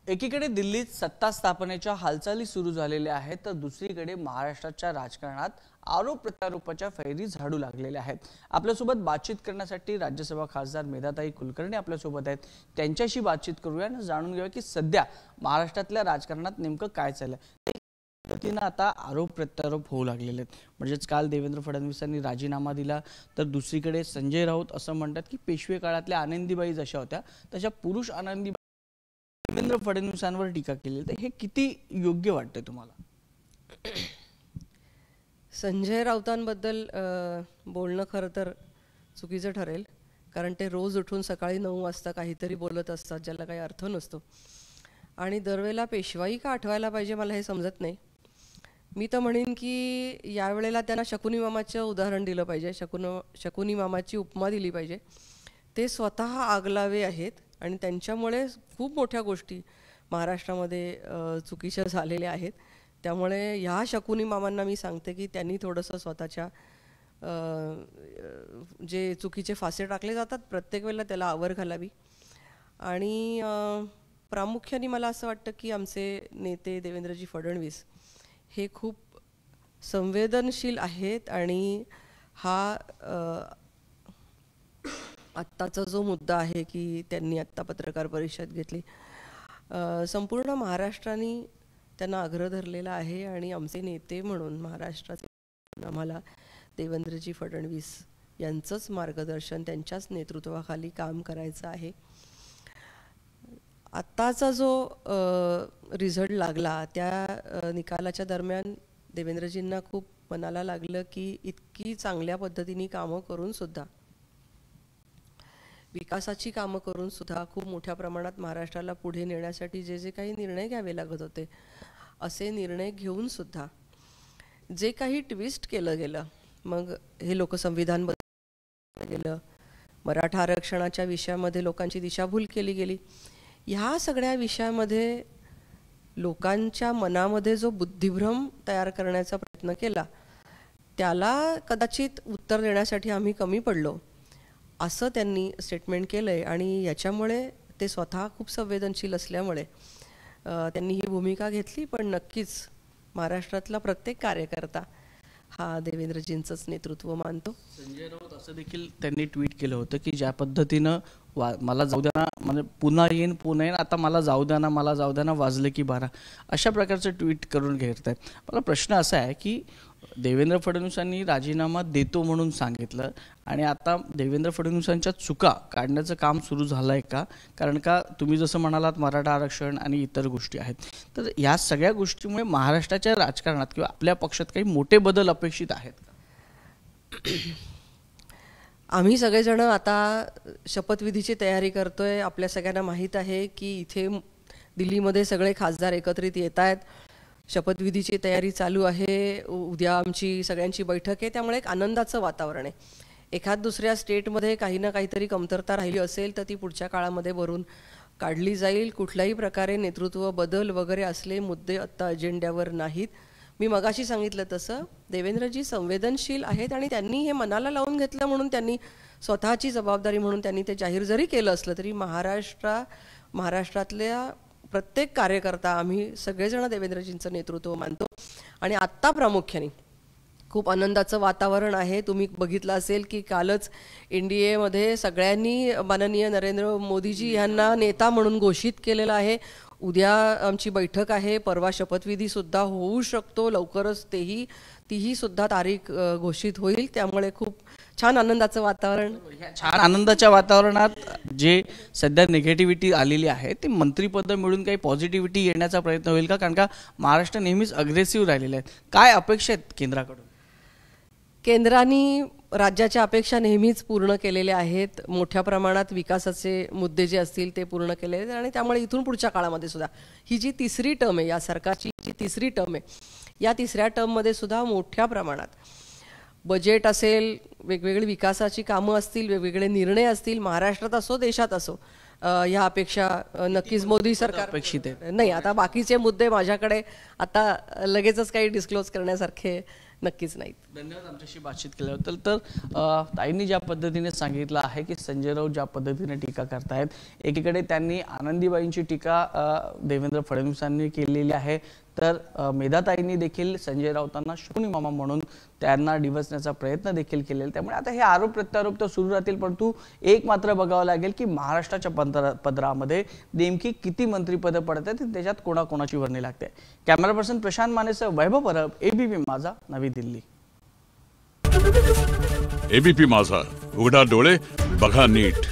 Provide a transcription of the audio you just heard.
एकीकडे दिल्लीत सत्ता स्थापनेच्या हालचाली सुरू झालेल्या आहेत तर दुसरीकडे महाराष्ट्राच्या राजकारणात आरोप प्रत्यारोपाच्या फैरी झाडू लागलेल्या आहेत। आपल्यासोबत बातचीत करण्यासाठी राज्यसभा खासदार मेधाताई कुलकर्णी आपल्यासोबत आहेत। त्यांच्याशी बातचीत करूया आणि जाणून घेऊया की सध्या महाराष्ट्रातल्या राजकारणात नेमकं काय चाललंय। पद्धतीने आता आरोप प्रत्यारोप होऊ लागलेले आहेत। म्हणजेच काल देवेंद्र फडणवीसांनी राजीनामा दिला तर दुसरीकडे संजय राऊत असं म्हणतात की पेशवे काळातल्या आनंदीबाई जशा होत्या तशा पुरुष आनंदीबाई देवेंद्र फडणवीसांवर टीका केली। तर हे किती योग्य वाटते तुम्हाला? संजय राऊतांबद्दल बोलणं खरं तर चुकीचं ठरेल, कारण ते रोज उठून सकाळी 9 वाजता काहीतरी बोलत असतात ज्याला काही अर्थ नसतो आणि दरवेळेला पेशवाई का आठवायला पाहिजे मला हे समजत नाही। मी तर म्हणेन की यावेळेला त्यांना शकुनी मामाचं उदाहरण दिलं पाहिजे, शकुनी मामाची उपमा दिली पाहिजे। ते स्वतः आगलावे आहेत आणि त्यांच्यामुळे खूप मोठ्या गोष्टी महाराष्ट्रामध्ये चुकीच्या झालेल्या आहेत। त्यामुळे ह्या शकुनी मामांना मी सांगते की त्यांनी थोडंसं स्वतःच्या जे चुकीचे फासे टाकले जातात प्रत्येक वेळेला त्याला आवर घालावी। आणि प्रामुख्याने मला असं वाटतं की आमचे नेते देवेंद्रजी फडणवीस हे खूप संवेदनशील आहेत आणि हा आत्ताचा जो मुद्दा आहे की त्यांनी आत्ता पत्रकार परिषद घेतली, संपूर्ण महाराष्ट्राने त्यांना आग्रह धरलेला आहे आणि आमचे नेते म्हणून महाराष्ट्राचे आम्हाला देवेंद्रजी फडणवीस यांचंच मार्गदर्शन त्यांच्याच नेतृत्वाखाली काम करायचं आहे। आत्ताचा जो रिझल्ट लागला त्या निकालाच्या दरम्यान देवेंद्रजींना खूप मनाला लागलं की इतकी चांगल्या पद्धतीने कामं करून सुद्धा, विकासाची कामं करून सुद्धा खूप मोठ्या प्रमाणात महाराष्ट्राला पुढे नेण्यासाठी जे जे काही निर्णय घ्यावे लागत होते असे निर्णय घेऊन सुद्धा जे काही ट्विस्ट केलं गेलं, मग हे लोकसंविधान बदललं गेलं, मराठा आरक्षणाच्या विषयामध्ये लोकांची दिशाभूल केली गेली, ह्या सगळ्या विषयामध्ये लोकांच्या मनामध्ये जो बुद्धिभ्रम तयार करण्याचा प्रयत्न केला त्याला कदाचित उत्तर देण्यासाठी आम्ही कमी पडलो असं त्यांनी स्टेटमेंट केलंय। आणि याच्यामुळे ते स्वतः खूप संवेदनशील असल्यामुळे त्यांनी ही भूमिका घेतली। पण नक्कीच महाराष्ट्रातला प्रत्येक कार्यकर्ता हा देवेंद्रजींचंच नेतृत्व मानतो। संजय राऊत असं देखील त्यांनी ट्विट केलं होतं की ज्या पद्धतीनं मला जाऊ द्या ना, म्हणजे पुन्हा येईन आता मला जाऊ द्या ना वाजले की 12 अशा प्रकारचं ट्विट करून घेत आहेत। मला प्रश्न असा आहे की देवेंद्र फडणवीसांनी राजीनामा देतो म्हणून सांगितलं आणि आता देवेंद्र फडणवीसांच्या चुका काढण्याचं काम सुरू झालं आहे का? कारण का तुम्ही जसं म्हणालात मराठा आरक्षण आणि इतर गोष्टी आहेत, तर या सगळ्या गोष्टीमुळे महाराष्ट्राच्या राजकारणात किंवा आपल्या पक्षात काही मोठे बदल अपेक्षित आहेत का? आम्ही सगळेजण आता शपथविधीची तयारी करतोय। आपल्या सगळ्यांना माहीत आहे की इथे दिल्लीमध्ये सगळे खासदार एकत्रित येत आहेत, शपथविधीची तयारी चालू आहे, उद्या आमची सगळ्यांची बैठक आहे, त्यामुळे एक आनंदाचं वातावरण आहे। एखाद दुसऱ्या स्टेटमध्ये काही ना काहीतरी कमतरता राहिली असेल तर ती पुढच्या काळामध्ये भरून काढली जाईल। कुठल्याही प्रकारे नेतृत्व बदल वगैरे असले मुद्दे आत्ता अजेंड्यावर नाहीत। मी मगाशी सांगितलं तसं देवेंद्रजी संवेदनशील आहेत आणि त्यांनी हे मनाला लावून घेतलं म्हणून त्यांनी स्वतःची जबाबदारी म्हणून त्यांनी ते जाहीर जरी केलं असलं तरी महाराष्ट्रातल्या प्रत्येक कार्यकर्ता आम्ही सगळेजण देवेंद्रजींचं नेतृत्व मानतो। आणि आत्ता प्रामुख्याने खूप आनंदाचं वातावरण आहे। तुम्ही बघितलं असेल की कालच NDAमध्ये सगळ्यांनी माननीय नरेंद्र मोदीजी यांना नेता म्हणून घोषित केलेलं आहे। उद्या आमची बैठक आहे, परवा शपथविधी सुद्धा होऊ शकतो, लवकरच तीही सुद्धा तारीख घोषित होईल। त्यामुळे खूप छान आनंदाचं वातावरण। छान आनंदाच्या वातावरणात जे सध्या निगेटिव्हिटी आलेली आहे ते मंत्रिपद मिळून काही पॉझिटिव्हिटी येण्याचा प्रयत्न होईल का? कारण का महाराष्ट्र नेहमीच अग्रेसिव्ह राहिलेला आहे। काय अपेक्षा आहेत केंद्राकडून? केंद्राने राज्याच्या अपेक्षा नेहमीच पूर्ण केलेल्या आहेत। मोठ्या प्रमाणात विकासाचे मुद्दे जे असतील ते पूर्ण केलेले आहेत आणि त्यामुळे इथून पुढच्या काळामध्ये सुद्धा ही जी तिसरी टर्म आहे, या सरकारची जी तिसरी टर्म आहे, या तिसऱ्या टर्ममध्ये सुद्धा मोठ्या प्रमाणात बजेट असेल, वेगवेगळी विकासाची कामं असतील, वेगवेगळे निर्णय असतील, महाराष्ट्रात असो देशात असो, ह्या अपेक्षा नक्कीच मोदी सरकार अपेक्षित आहे। नाही, आता बाकीचे मुद्दे माझ्याकडे आता लगेचच काही डिस्क्लोज करण्यासारखे नक्कीच नाहीत. धन्यवाद आमच्याशी बातचीत केल्याबद्दल. तर ताईंनी ज्या पद्धतीने सांगितलं आहे की संजय राऊत ज्या पद्धतीने टीका करतायत, एकीकडे त्यांनी आनंदीबाईंची टीका देवेंद्र फडणवीसांनी केलेली आहे, तर मेधाताईंनी देखील संजय राऊतांना शकुनी मामा म्हणून त्यांना डिवचण्याचा प्रयत्न देखील केलेला. त्यामुळे आता हे आरोप प्रत्यारोप तर सुरू राहतील, परंतु एक मात्र बघावं लागेल की महाराष्ट्राच्या पदरामध्ये नेमकी किती मंत्रिपदं पडत आहेत, त्याच्यात कोणाकोणाची वर्णी लागते. कॅमेरा पर्सन प्रशांत मानेसह वैभव परब, एबीपी माझा, नवी दिल्ली. एबीपी माझा, उघडा डोळे बघा नीट.